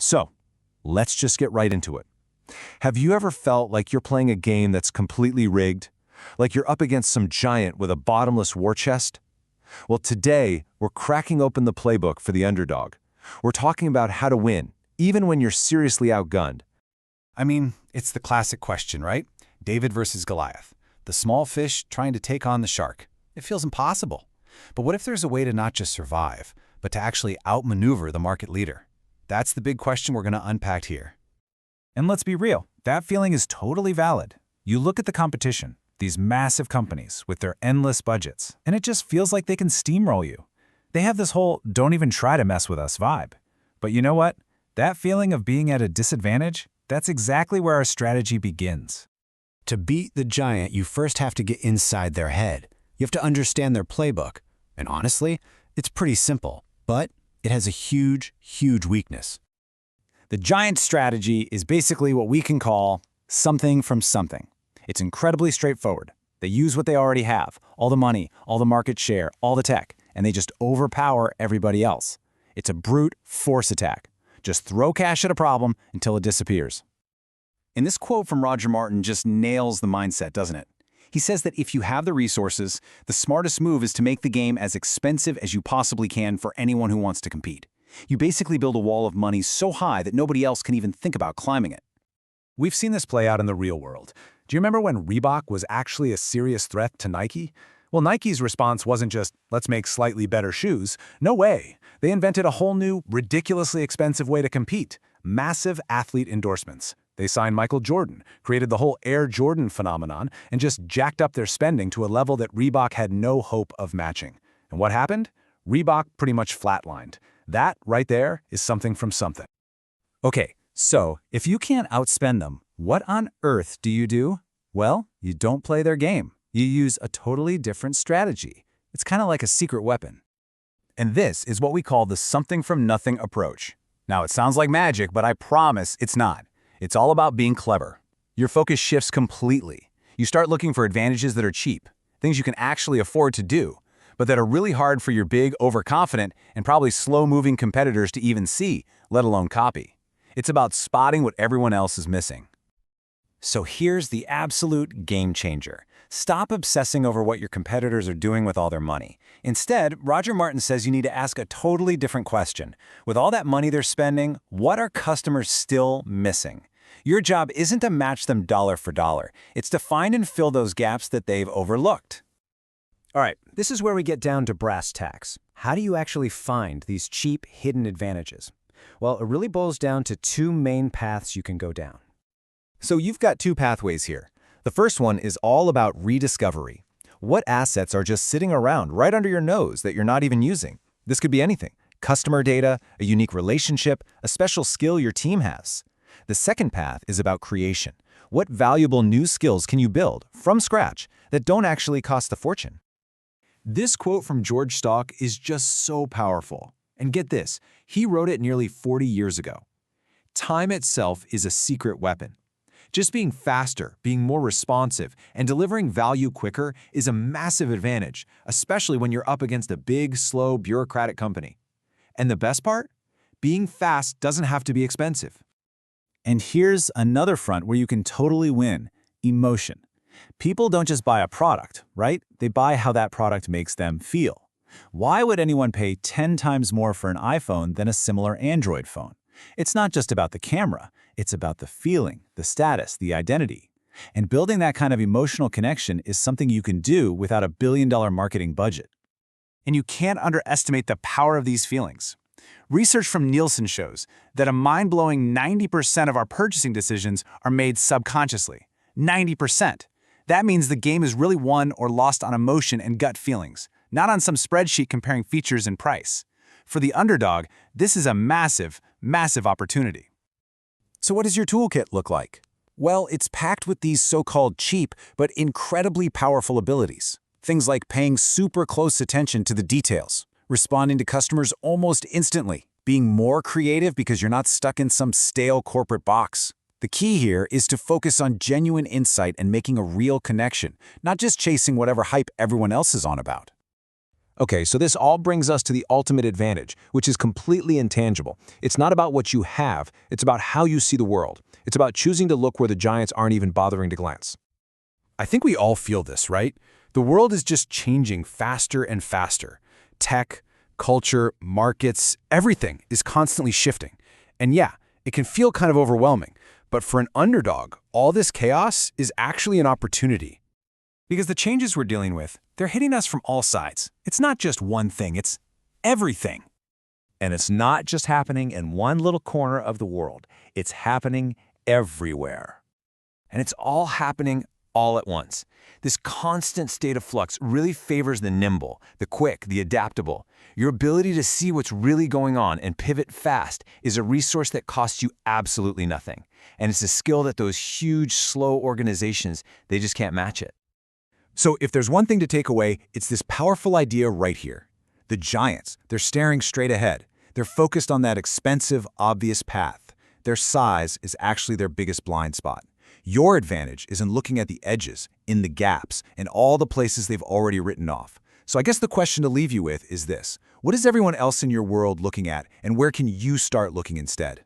So, let's just get right into it. Have you ever felt like you're playing a game that's completely rigged? Like you're up against some giant with a bottomless war chest? Well, today, we're cracking open the playbook for the underdog. We're talking about how to win, even when you're seriously outgunned. I mean, it's the classic question, right? David versus Goliath. The small fish trying to take on the shark. It feels impossible. But what if there's a way to not just survive, but to actually outmaneuver the market leader? That's the big question we're going to unpack here. And let's be real, that feeling is totally valid. You look at the competition, these massive companies with their endless budgets, and it just feels like they can steamroll you. They have this whole "don't even try to mess with us" vibe. But you know what? That feeling of being at a disadvantage, that's exactly where our strategy begins. To beat the giant, you first have to get inside their head. You have to understand their playbook. And honestly, it's pretty simple, but it has a huge, huge weakness. The giant strategy is basically what we can call something from something. It's incredibly straightforward. They use what they already have, all the money, all the market share, all the tech, and they just overpower everybody else. It's a brute force attack. Just throw cash at a problem until it disappears. And this quote from Roger Martin just nails the mindset, doesn't it? He says that if you have the resources, the smartest move is to make the game as expensive as you possibly can for anyone who wants to compete. You basically build a wall of money so high that nobody else can even think about climbing it. We've seen this play out in the real world. Do you remember when Reebok was actually a serious threat to Nike? Well, Nike's response wasn't just, let's make slightly better shoes. No way. They invented a whole new, ridiculously expensive way to compete. Massive athlete endorsements. They signed Michael Jordan, created the whole Air Jordan phenomenon, and just jacked up their spending to a level that Reebok had no hope of matching. And what happened? Reebok pretty much flatlined. That, right there, is something from something. Okay, so if you can't outspend them, what on earth do you do? Well, you don't play their game. You use a totally different strategy. It's kind of like a secret weapon. And this is what we call the something from nothing approach. Now, it sounds like magic, but I promise it's not. It's all about being clever. Your focus shifts completely. You start looking for advantages that are cheap, things you can actually afford to do, but that are really hard for your big, overconfident, and probably slow-moving competitors to even see, let alone copy. It's about spotting what everyone else is missing. So here's the absolute game changer. Stop obsessing over what your competitors are doing with all their money. Instead, Roger Martin says you need to ask a totally different question. With all that money they're spending, what are customers still missing? Your job isn't to match them dollar for dollar. It's to find and fill those gaps that they've overlooked. All right, this is where we get down to brass tacks. How do you actually find these cheap, hidden advantages? Well, it really boils down to two main paths you can go down. So you've got two pathways here. The first one is all about rediscovery. What assets are just sitting around right under your nose that you're not even using? This could be anything. Customer data, a unique relationship, a special skill your team has. The second path is about creation. What valuable new skills can you build from scratch that don't actually cost a fortune? This quote from George Stock is just so powerful. And get this, he wrote it nearly 40 years ago. Time itself is a secret weapon. Just being faster, being more responsive, and delivering value quicker is a massive advantage, especially when you're up against a big, slow, bureaucratic company. And the best part? Being fast doesn't have to be expensive. And here's another front where you can totally win: emotion. People don't just buy a product, right? They buy how that product makes them feel. Why would anyone pay 10 times more for an iPhone than a similar Android phone? It's not just about the camera. It's about the feeling, the status, the identity. And building that kind of emotional connection is something you can do without a billion-dollar marketing budget. And you can't underestimate the power of these feelings. Research from Nielsen shows that a mind-blowing 90% of our purchasing decisions are made subconsciously. 90%. That means the game is really won or lost on emotion and gut feelings, not on some spreadsheet comparing features and price. For the underdog, this is a massive, massive opportunity. So what does your toolkit look like? Well, it's packed with these so-called cheap but incredibly powerful abilities. Things like paying super close attention to the details, responding to customers almost instantly, being more creative because you're not stuck in some stale corporate box. The key here is to focus on genuine insight and making a real connection, not just chasing whatever hype everyone else is on about. Okay, so this all brings us to the ultimate advantage, which is completely intangible. It's not about what you have, it's about how you see the world. It's about choosing to look where the giants aren't even bothering to glance. I think we all feel this, right? The world is just changing faster and faster. Tech, culture, markets, everything is constantly shifting. And yeah, it can feel kind of overwhelming. But for an underdog, all this chaos is actually an opportunity. Because the changes we're dealing with, they're hitting us from all sides. It's not just one thing, it's everything. And it's not just happening in one little corner of the world. It's happening everywhere. And it's all happening all at once. This constant state of flux really favors the nimble, the quick, the adaptable. Your ability to see what's really going on and pivot fast is a resource that costs you absolutely nothing. And it's a skill that those huge, slow organizations, they just can't match it. So if there's one thing to take away, it's this powerful idea right here. The giants, they're staring straight ahead. They're focused on that expensive, obvious path. Their size is actually their biggest blind spot. Your advantage is in looking at the edges, in the gaps, and all the places they've already written off. So I guess the question to leave you with is this. What is everyone else in your world looking at, and where can you start looking instead?